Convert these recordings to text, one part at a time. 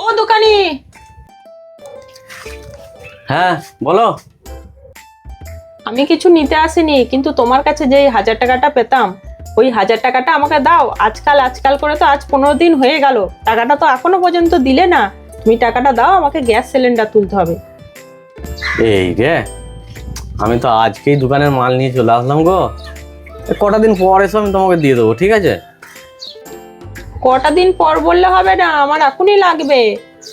ও দোকানি। হ্যাঁ বলো। আমি কিছু নিতে আসিনি, কিন্তু তোমার কাছে যে 1000 টাকাটা পেতাম, ওই 1000 টাকাটা আমাকে দাও। আজকাল আজকাল করে তো আজ 15 দিন হয়ে গেল, টাকাটা তো এখনো পর্যন্ত দিলে না। তুমি টাকাটা দাও, আমাকে গ্যাস সিলিন্ডার তুলতে হবে। এই রে, আমি তো আজকেই দোকানের মাল নিয়ে চলে আসলাম গো। কটা দিন পর এসে আমি তোমাকে দিয়ে দেবো, ঠিক আছে? কটা দিন পর বললে হবে না, আমার এখনই লাগবে।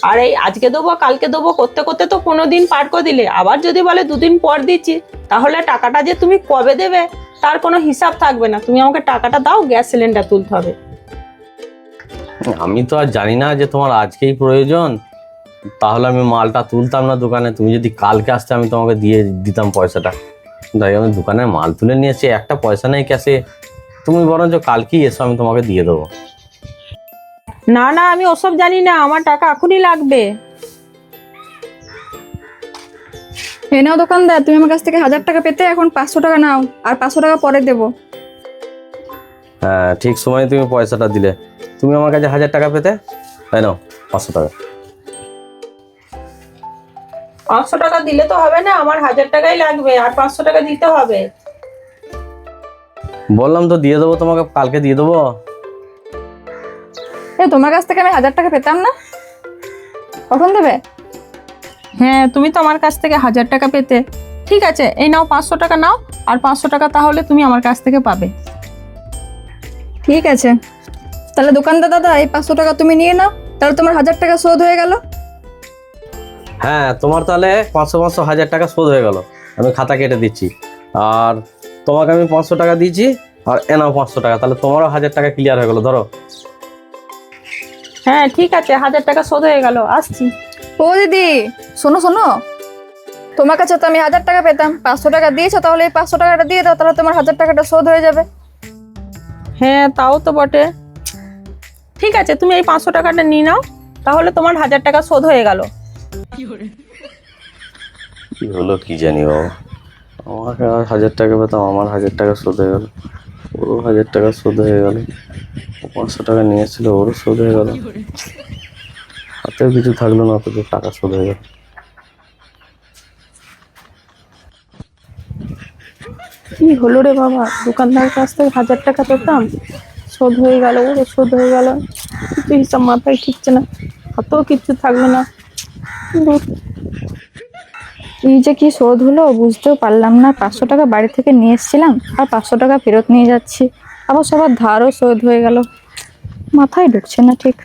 আর এই আজকে দেবো কালকে দেবো করতে করতে তো 15 দিন পার করে দিলে। আবার যদি বলে 2 দিন পর দিচ্ছি, তাহলে টাকাটা যে তুমি কবে দেবে তার কোনো হিসাব থাকবে না। তুমি আমাকে টাকাটা দাও, গ্যাস সিলিন্ডার তুলতে হবে। আমি তো আর জানি না যে তোমার আজকেই প্রয়োজন, তাহলে আমি মালটা তুলতাম না দোকানে। তুমি যদি কালকে আসতে আমি তোমাকে দিয়ে দিতাম পয়সাটা। তাই আমি দোকানের মাল তুলে নিয়েছি, একটা পয়সা নেই ক্যাশে। তুমি বরঞ্চ কালকেই এসো, আমি তোমাকে দিয়ে দেবো। না না, আমি ওসব জানি না, আমার টাকা এখনই লাগবে। এই নাও দোকানদার, তুমি আমার কাছ থেকে 1000 টাকা পেতে, এখন 500 টাকা নাও, আর 500 টাকা পরে দেবো। হ্যাঁ, ঠিক সময় তুমি পয়সাটা দিলে। তুমি আমার কাছে 1000 টাকা পেতে, তাই নাও 500 টাকা। 500 টাকা দিলে তো হবে না, আমার 1000 টাকাই লাগবে, আর 500 টাকা দিতে হবে। বললাম তো দিয়ে দেবো তোমাকে, কালকে দিয়ে দেবো। তোমার কাছ থেকে আমি 1000 টাকা পেতাম না, কখন দেবে? হ্যাঁ, তুমি তো আমার কাছ থেকে 1000 টাকা পেতে। ঠিক আছে, এই নাও 500 টাকা নাও, আর 500 টাকা তাহলে তুমি আমার কাছ থেকে পাবে। ঠিক আছে, তাহলে দোকানদার দাদা, এই 500 টাকা তুমি নিয়ে নাও, তাহলে তোমার 1000 টাকা শোধ হয়ে গেল। হ্যাঁ, তোমার তাহলে 500 500 1000 টাকা শোধ হয়ে গেল। আমি খাতা কেটে দিচ্ছি। আর তোমাকে আমি 500 টাকা দিয়েছি, আর এ নাও 500 টাকা। তাহলে তোমারও 1000 টাকা ক্লিয়ার হয়ে গেল, ধরো। হ্যাঁ ঠিক আছে, 1000 টাকা শোধ হয়ে গেল, আসছি। ও দিদি, শোনো শোনো, তোমার কাছে তো আমি 1000 টাকা পেতাম, 500 টাকা দিয়েছো, তাহলে এই 500 টাকাটা দিয়ে দাও, তাহলে তোমার 1000 টাকাটা শোধ হয়ে যাবে। হ্যাঁ তাও তো বটে। ঠিক আছে, তুমি এই 500 টাকাটা নিয়ে নাও, তাহলে তোমার 1000 টাকা শোধ হয়ে গেল। কি হলো কি জানি বাবা, আমাকে আর 1000 টাকা পেতাম, আমার 1000 টাকা শোধ হয়ে গেল, ওরও 1000 টাকা শোধ হয়ে গেল। ও 500 টাকা নিয়েছিল, ওরও শোধ হয়ে গেল। হাতেও কিছু থাকলো না, অথচ টাকা শোধ হয়ে গেল। কি হলো রে বাবা, দোকানদারের কাছ থেকে 1000 টাকা পেতাম, শোধ হয়ে গেল, ওরও শোধ হয়ে গেল। কিছু হিসাব মাথায় ঠিকছে না, হাতেও কিচ্ছু থাকলো না। ধুর। এই যে কি শোধ হলো বুঝতেও পারলাম না। 500 টাকা বাড়ি থেকে নিয়ে এসেছিলাম, আর 500 টাকা ফেরত নিয়ে যাচ্ছি, আবার সবার ধারও শোধ হয়ে গেল। মাথায় ঢুকছে না ঠিক।